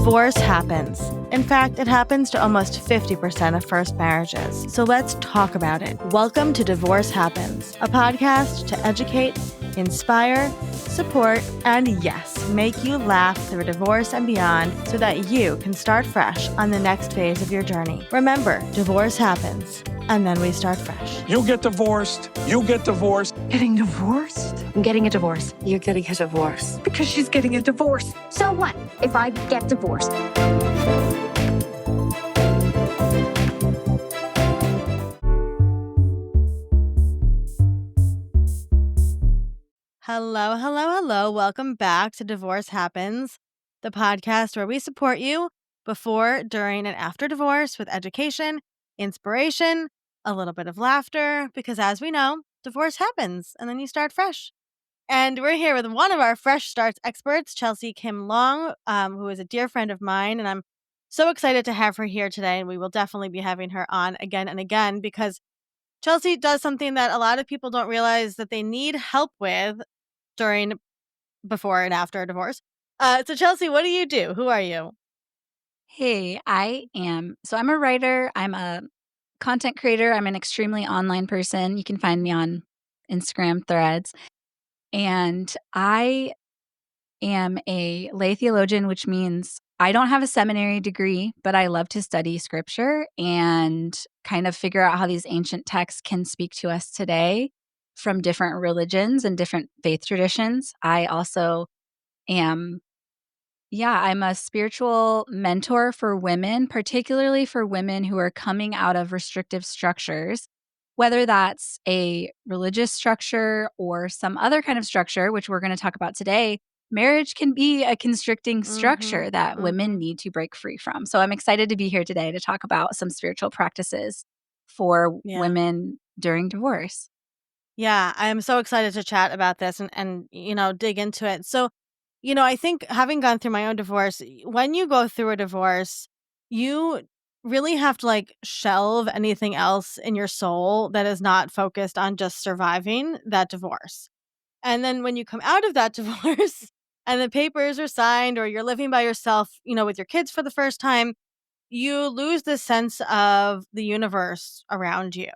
Divorce happens. In fact, it happens to almost 50% of first marriages. So let's talk about it. Welcome to Divorce Happens, a podcast to educate, inspire, support, and yes, make you laugh through divorce and beyond so that you can start fresh on the next phase of your journey. Remember, divorce happens, and then we start fresh. You get divorced. You get divorced. Getting divorced? I'm getting a divorce. You're getting a divorce. Because she's getting a divorce. So what if I get divorced? Hello, hello, hello. Welcome back to Divorce Happens, the podcast where we support you before, during, and after divorce with education, inspiration, a little bit of laughter, because as we know, divorce happens and then you start fresh. And we're here with one of our Fresh Starts experts, Chelsea Kim Long, who is a dear friend of mine, and I'm so excited to have her here today, and we will definitely be having her on again and again because Chelsea does something that a lot of people don't realize that they need help with during, before, and after a divorce. So Chelsea, what do you do? Who are you? Hey, I'm a writer. I'm a content creator. I'm an extremely online person. You can find me on Instagram threads. And I am a lay theologian, which means I don't have a seminary degree, but I love to study scripture and kind of figure out how these ancient texts can speak to us today from different religions and different faith traditions. I also am I'm a spiritual mentor for women, particularly for women who are coming out of restrictive structures, whether that's a religious structure or some other kind of structure, which we're going to talk about today. Marriage can be a constricting structure that women need to break free from. So I'm excited to be here today to talk about some spiritual practices for women during divorce. Yeah, I am so excited to chat about this and dig into it. So, I think having gone through my own divorce, when you go through a divorce, you really have to shelve anything else in your soul that is not focused on just surviving that divorce. And then when you come out of that divorce and the papers are signed or you're living by yourself, with your kids for the first time, you lose the sense of the universe around you.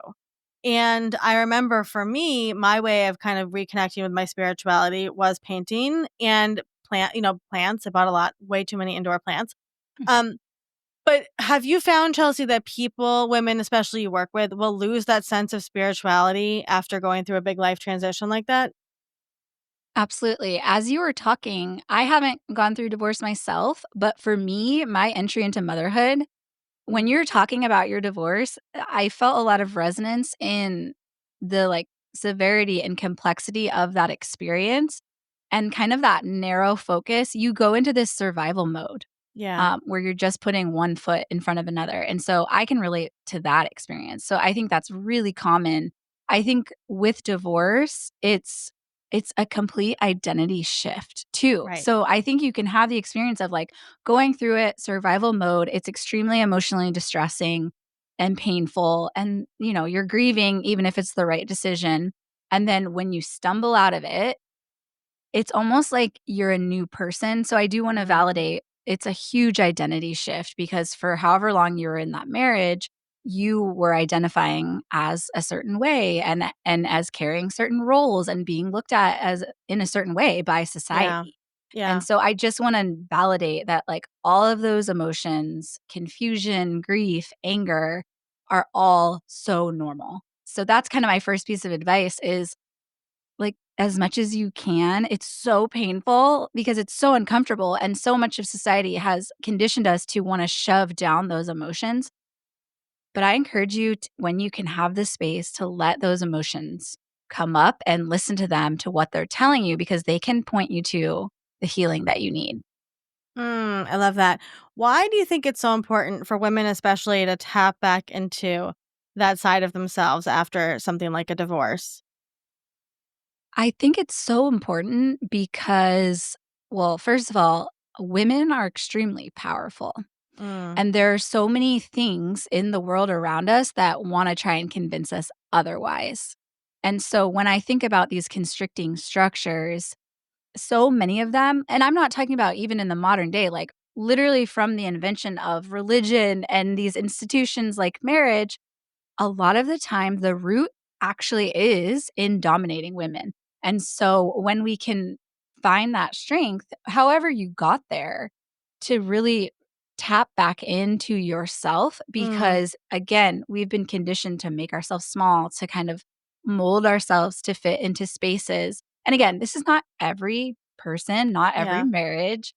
And I remember for me, my way of kind of reconnecting with my spirituality was painting and plants. I bought way too many indoor plants. But have you found, Chelsea, that women especially you work with, will lose that sense of spirituality after going through a big life transition like that? Absolutely. As you were talking, I haven't gone through divorce myself, but for me, my entry into motherhood, when you're talking about your divorce, I felt a lot of resonance in the severity and complexity of that experience and kind of that narrow focus. You go into this survival mode. Yeah. Where you're just putting one foot in front of another. And so I can relate to that experience. So I think that's really common. I think with divorce, it's a complete identity shift too. Right. So I think you can have the experience of going through it, survival mode. It's extremely emotionally distressing and painful. And, you're grieving, even if it's the right decision. And then when you stumble out of it, it's almost like you're a new person. So I do want to validate it's a huge identity shift because for however long you were in that marriage, you were identifying as a certain way and as carrying certain roles and being looked at as in a certain way by society. Yeah. And so I just want to validate that all of those emotions, confusion, grief, anger are all so normal. So that's kind of my first piece of advice is as much as you can. It's so painful because it's so uncomfortable and so much of society has conditioned us to want to shove down those emotions. But I encourage you when you can have the space to let those emotions come up and listen to them, to what they're telling you, because they can point you to the healing that you need. I love that. Why do you think it's so important for women especially to tap back into that side of themselves after something like a divorce? I think it's so important because, well, first of all, women are extremely powerful. And there are so many things in the world around us that want to try and convince us otherwise. And so when I think about these constricting structures, so many of them, and I'm not talking about even in the modern day, literally from the invention of religion and these institutions like marriage, a lot of the time the root actually is in dominating women. And so when we can find that strength, however you got there, to really tap back into yourself, Mm, because again, we've been conditioned to make ourselves small, to kind of mold ourselves to fit into spaces. And again, this is not every person, not every yeah. marriage,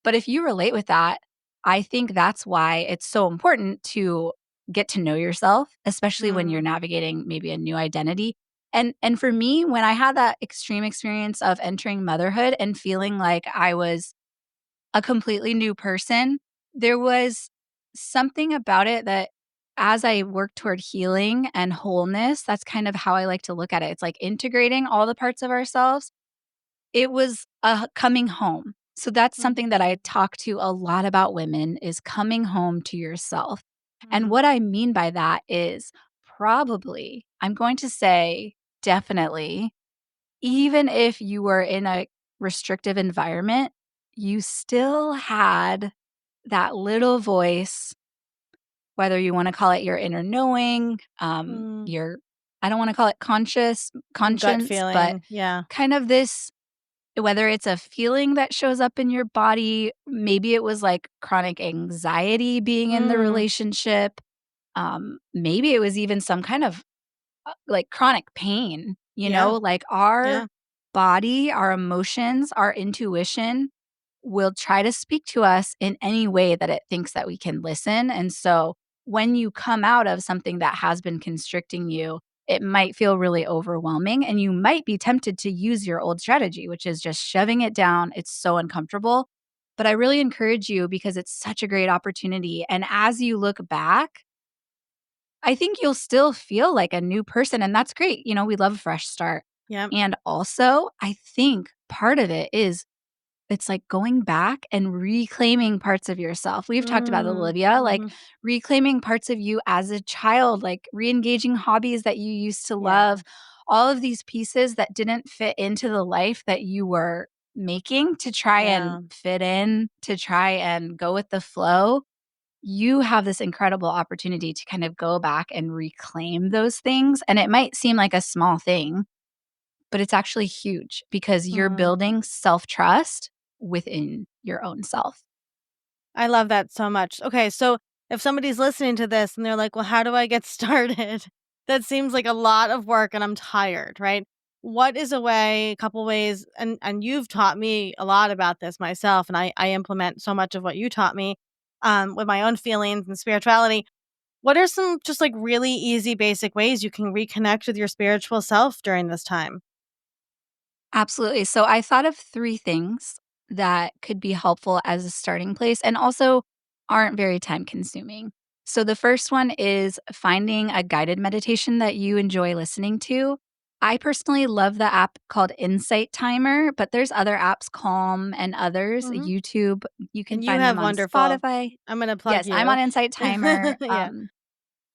but if you relate with that, I think that's why it's so important to get to know yourself, especially when you're Mm, navigating maybe a new identity. And for me, when I had that extreme experience of entering motherhood and feeling like I was a completely new person, there was something about it that as I work toward healing and wholeness, that's kind of how I like to look at it. It's like integrating all the parts of ourselves. It was a coming home. So that's something that I mhm, talk to a lot about women, is coming home to yourself. And mm, what I mean by that is probably, I'm going to say definitely, even if you were in a restrictive environment, you still had that little voice, whether you wanna call it your inner knowing, mm. your, I don't wanna call it Gut conscience, but feeling, yeah. kind of this, whether it's a feeling that shows up in your body, maybe it was like chronic anxiety being in the Mm, relationship, maybe it was even some kind of like chronic pain, yeah, like our yeah, body, our emotions, our intuition will try to speak to us in any way that it thinks that we can listen. And so when you come out of something that has been constricting you, it might feel really overwhelming and you might be tempted to use your old strategy, which is just shoving it down. It's so uncomfortable. But I really encourage you, because it's such a great opportunity. And as you look back, I think you'll still feel like a new person, and that's great. We love a fresh start. yep, And also, I think part of it is it's like going back and reclaiming parts of yourself. We've talked about Olivia, like mhm, reclaiming parts of you as a child, like re-engaging hobbies that you used to yeah, love, all of these pieces that didn't fit into the life that you were making to try and yeah, fit in, to try and go with the flow. You have this incredible opportunity to kind of go back and reclaim those things. And it might seem like a small thing, but it's actually huge because you're mm. building self trust within your own self. I love that so much. Okay, so if somebody's listening to this and they're like, "Well, how do I get started?" That seems like a lot of work and I'm tired, right? What is a way, a couple ways, and you've taught me a lot about this myself, and I implement so much of what you taught me with my own feelings and spirituality. What are some just like really easy basic ways you can reconnect with your spiritual self during this time? Absolutely. So I thought of three things that could be helpful as a starting place and also aren't very time consuming. So the first one is finding a guided meditation that you enjoy listening to. I personally love the app called Insight Timer, but there's other apps, Calm and others, Mhm. YouTube. You can And you find have them on wonderful. Spotify. I'm gonna plug Yes, I'm you. on Insight Timer. Yeah.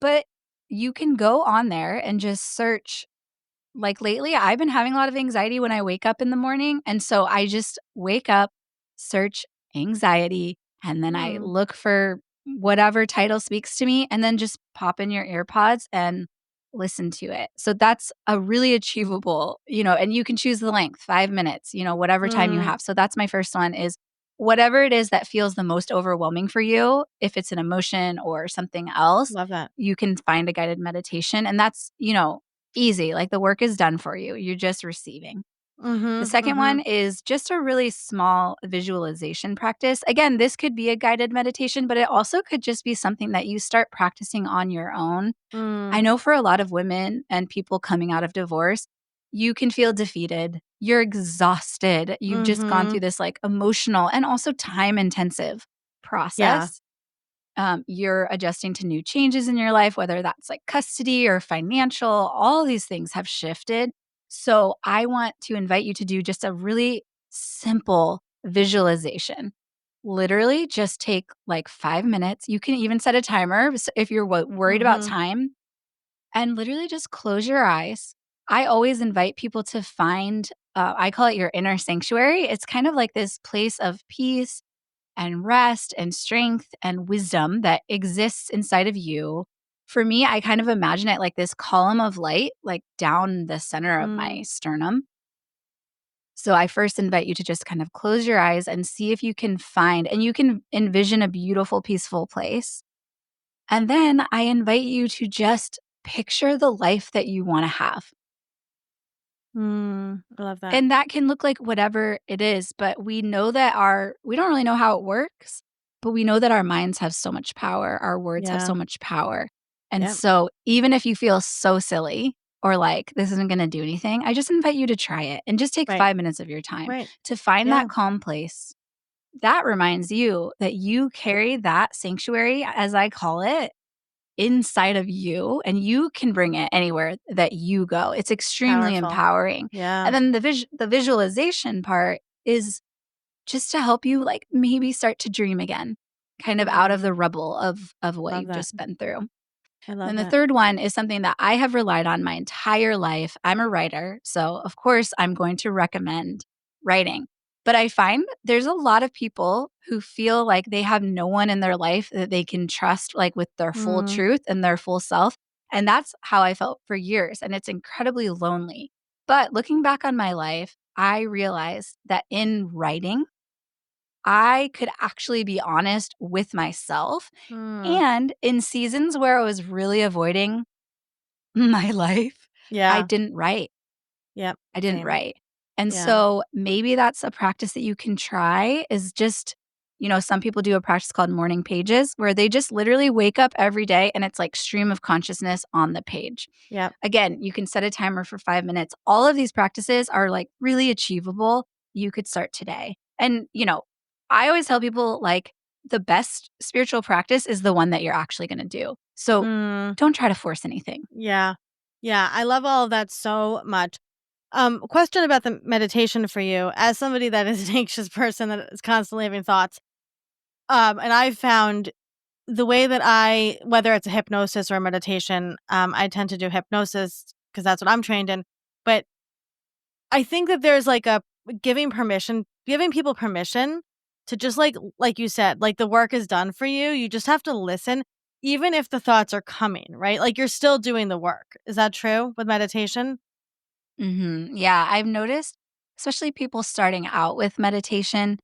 But you can go on there and just search. Like, lately, I've been having a lot of anxiety when I wake up in the morning, and so I just wake up, search anxiety, and then I Mm, look for whatever title speaks to me, and then just pop in your earpods and listen to it. So that's a really achievable, and you can choose the length, 5 minutes, whatever time you mm, have. So that's my first one, is whatever it is that feels the most overwhelming for you, if it's an emotion or something else, love that. you can find a guided meditation, and that's, easy, like the work is done for you. You're just receiving. The Mhm, second one mhm, is just a really small visualization practice. Again, this could be a guided meditation, but it also could just be something that you start practicing on your own. I mm, know for a lot of women and people coming out of divorce, you can feel defeated. You're exhausted. You've just gone through mhm. this like emotional and also time intensive Yeah, process. You're adjusting to new changes in your life, whether that's like custody or financial, all these things have shifted. So, I want to invite you to do just a really simple visualization. Literally, just take like 5 minutes. You can even set a timer if you're worried about mhm, time, and literally just close your eyes. I always invite people to find, I call it your inner sanctuary. It's kind of like this place of peace, and rest and strength and wisdom that exists inside of you. For me, I kind of imagine it like this column of light, like down the center of my Mm. sternum. So I first invite you to just kind of close your eyes and see if you can find, and you can envision a beautiful, peaceful place. And then I invite you to just picture the life that you want to have. I love that. And that can look like whatever it is, but we know that we don't really know how it works, but we know that our minds have so much power, our words have so Yeah. much power. And Yep. so even if you feel so silly or like this isn't going to do anything, I just invite you to try it and just take Right. 5 minutes of your time Right. to find Yeah. that calm place. That reminds you that you carry that sanctuary, as I call it, inside of you, and you can bring it anywhere that you go. It's extremely Powerful. empowering. Yeah. And then the visualization part is just to help you, like, maybe start to dream again, kind of out of the Mm. rubble of what Love you've that. just been through. I love Then the that. third one is something that I have relied on my entire life. I'm a writer, so of course I'm going to recommend writing. But I find there's a lot of people who feel like they have no one in their life that they can trust, like with their full Mm. truth and their full self. And that's how I felt for years. And it's incredibly lonely. But looking back on my life, I realized that in writing, I could actually be honest with myself. Mm. And in seasons where I was really avoiding my life, I Yeah. didn't write. Yep. I didn't Same. write. And Yeah. so maybe that's a practice that you can try is just, some people do a practice called morning pages where they just literally wake up every day and it's like stream of consciousness on the page. Yep. Again, you can set a timer for 5 minutes. All of these practices are like really achievable. You could start today. And, I always tell people like the best spiritual practice is the one that you're actually going to do. So Mm. don't try to force anything. Yeah. Yeah. I love all of that so much. Question about the meditation for you. As somebody that is an anxious person that is constantly having thoughts, and I've found the way that whether it's a hypnosis or a meditation, I tend to do hypnosis because that's what I'm trained in. But I think that there's like a giving people permission to just like you said, like the work is done for you. You just have to listen, even if the thoughts are coming, right? Like you're still doing the work. Is that true with meditation? Yeah, I've noticed, especially people starting out with meditation,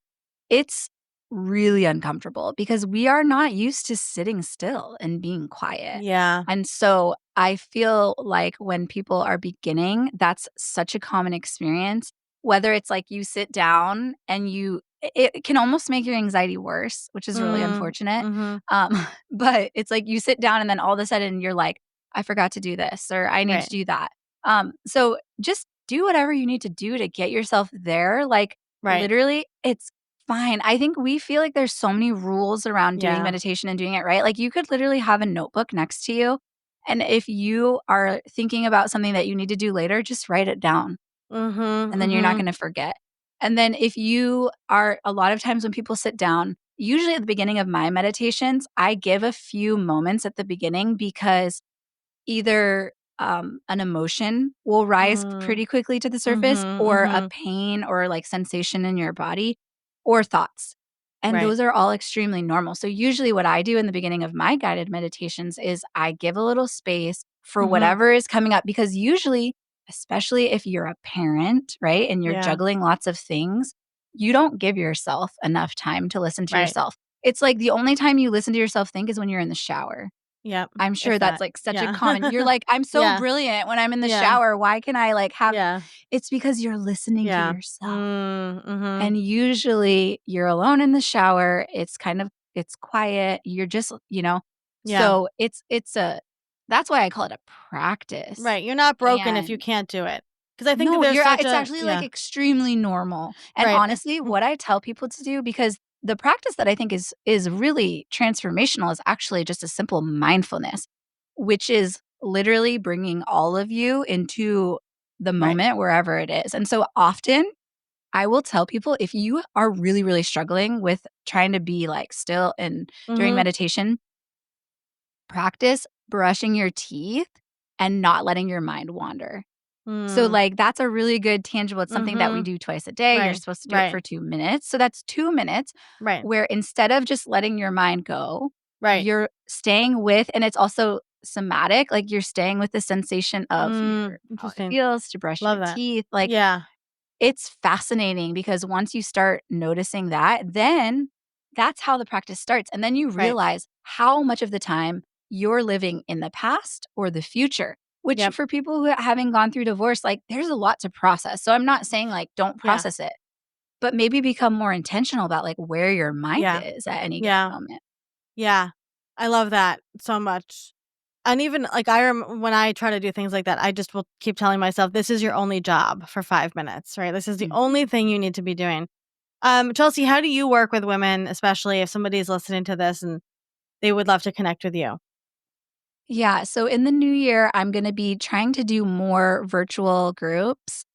it's really uncomfortable because we are not used to sitting still and being quiet. Yeah. And so I feel like when people are beginning, that's such a common experience. Whether it's like you sit down and it can almost make your anxiety worse, which is really Mm. unfortunate. Mhm. Um, but it's like you sit down and then all of a sudden you're like, I forgot to do this or I need to Right. do that. So just do whatever you need to do to get yourself there. Like Right. literally, it's fine. I think we feel like there's so many rules around doing Yeah. meditation and doing it right. Like you could literally have a notebook next to you. And if you are thinking about something that you need to do later, just write it down Mhm. and then you're not Mhm. going to forget. And then if you are, a lot of times when people sit down, usually at the beginning of my meditations, I give a few moments at the beginning because either, an emotion will rise Mm. pretty quickly to the surface Mhm. or a Mhm. pain or, like, sensation in your body or thoughts, and Right. those are all extremely normal. So, usually what I do in the beginning of my guided meditations is I give a little space for Mhm. whatever is coming up because usually, especially if you're a parent, right, and you're Yeah. juggling lots of things, you don't give yourself enough time to listen to Right. yourself. It's like the only time you listen to yourself think is when you're in the shower. Yep. I'm If sure that's, that. like, such a Yeah. common you're like, "I'm so Yeah. brilliant when I'm in the Yeah. shower. Why can I, like, have" Yeah. It's because you're listening to Yeah. yourself, Mhm. and usually you're alone in the shower, it's quiet, you're just Yeah. so it's a that's why I call it a practice, Right. You're not broken if you and can't do it. Because I think that no, there's such it's a actually, like, yeah. extremely normal, and Right. honestly, what I tell people to do because the practice that I think is really transformational is actually just a simple mindfulness, which is literally bringing all of you into the Right. moment wherever it is, and so often, I will tell people if you are really, really struggling with trying to be, like, still and during Mhm. meditation, practice brushing your teeth and not letting your mind wander. So, Mm. like, that's a really good tangible it's something that we Mhm. do twice a day. You're Right. supposed to do it Right. for 2 minutes. So that's 2 minutes Right. where instead of just letting your mind go, Right. you're staying with and it's also somatic, like, you're staying with the sensation of how it Interesting. feels to brush Love your that. teeth, like, Yeah. it's fascinating because once you start noticing that, then that's how the practice starts, and then you Right. realize how much of the time you're living in the past or the future, which Yep. for people who having gone through divorce, like, there's a lot to process, so I'm not saying, like, don't Yeah. process it, but maybe become more intentional about, like, where your mind Yeah. is at any given Yeah. moment. Yeah. I love that so much. And even, like, when I try to do things like that, I just will keep telling myself, "This is your only job for 5 minutes," right? This is the Mhm. only thing you need to be doing. Chelsea, how do you work with women, especially if somebody's listening to this and they would love to connect with you? Yeah, so in the new year, I'm gonna be trying to do more virtual groups.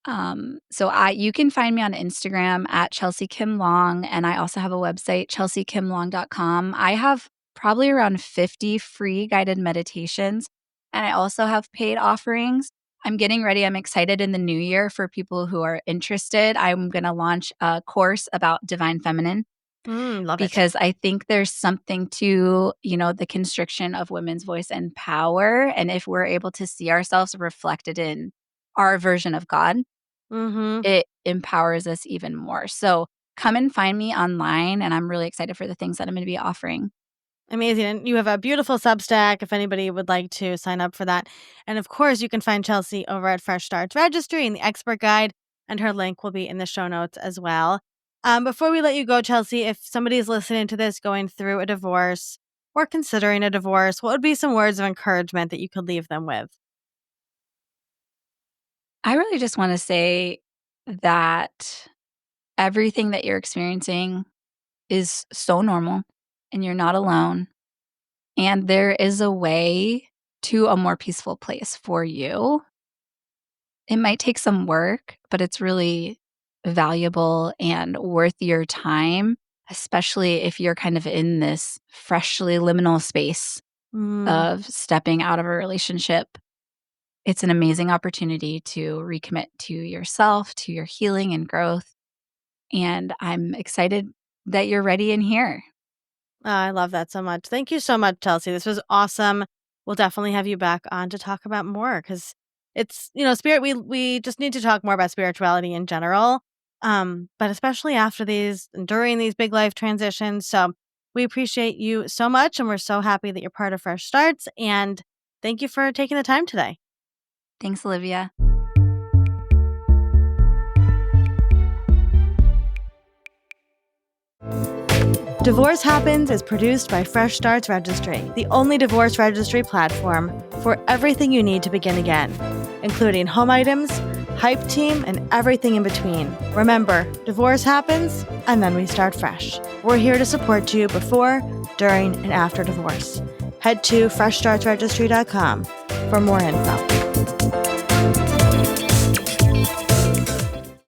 So I you can find me on Instagram at Chelsea Kim Long, and I also have a website, chelseakimlong.com. I have probably around 50 free guided meditations, and I also have paid offerings. I'm getting ready. I'm excited in the new year for people who are interested. I'm gonna launch a course about divine feminine Love it. because I think there's something to, the constriction of women's voice and power. And if we're able to see ourselves reflected in our version of God, Mhm. it empowers us even more. So come and find me online. And I'm really excited for the things that I'm going to be offering. Amazing. And you have a beautiful Substack if anybody would like to sign up for that. And of course, you can find Chelsea over at Fresh Starts Registry in the expert guide, and her link will be in the show notes as well. Before we let you go, Chelsea, if somebody's listening to this going through a divorce or considering a divorce, what would be some words of encouragement that you could leave them with? I really just want to say that everything that you're experiencing is so normal and you're not alone. And there is a way to a more peaceful place for you. It might take some work, but it's really valuable and worth your time, especially if you're kind of in this freshly liminal space Mm, of stepping out of a relationship. It's an amazing opportunity to recommit to yourself, to your healing and growth. And I'm excited that you're ready and here. I love that so much. Thank you so much, Chelsea. This was awesome. We'll definitely have you back on to talk about more because it's, spirit. We just need to talk more about spirituality in general, but especially after these and during these big life transitions. So we appreciate you so much, and we're so happy that you're part of Fresh Starts. And thank you for taking the time today. Thanks, Olivia. Divorce Happens is produced by Fresh Starts Registry, the only divorce registry platform for everything you need to begin again, including home items, hype team, and everything in between. Remember, divorce happens, and then we start fresh. We're here to support you before, during, and after divorce. Head to freshstartsregistry.com for more info.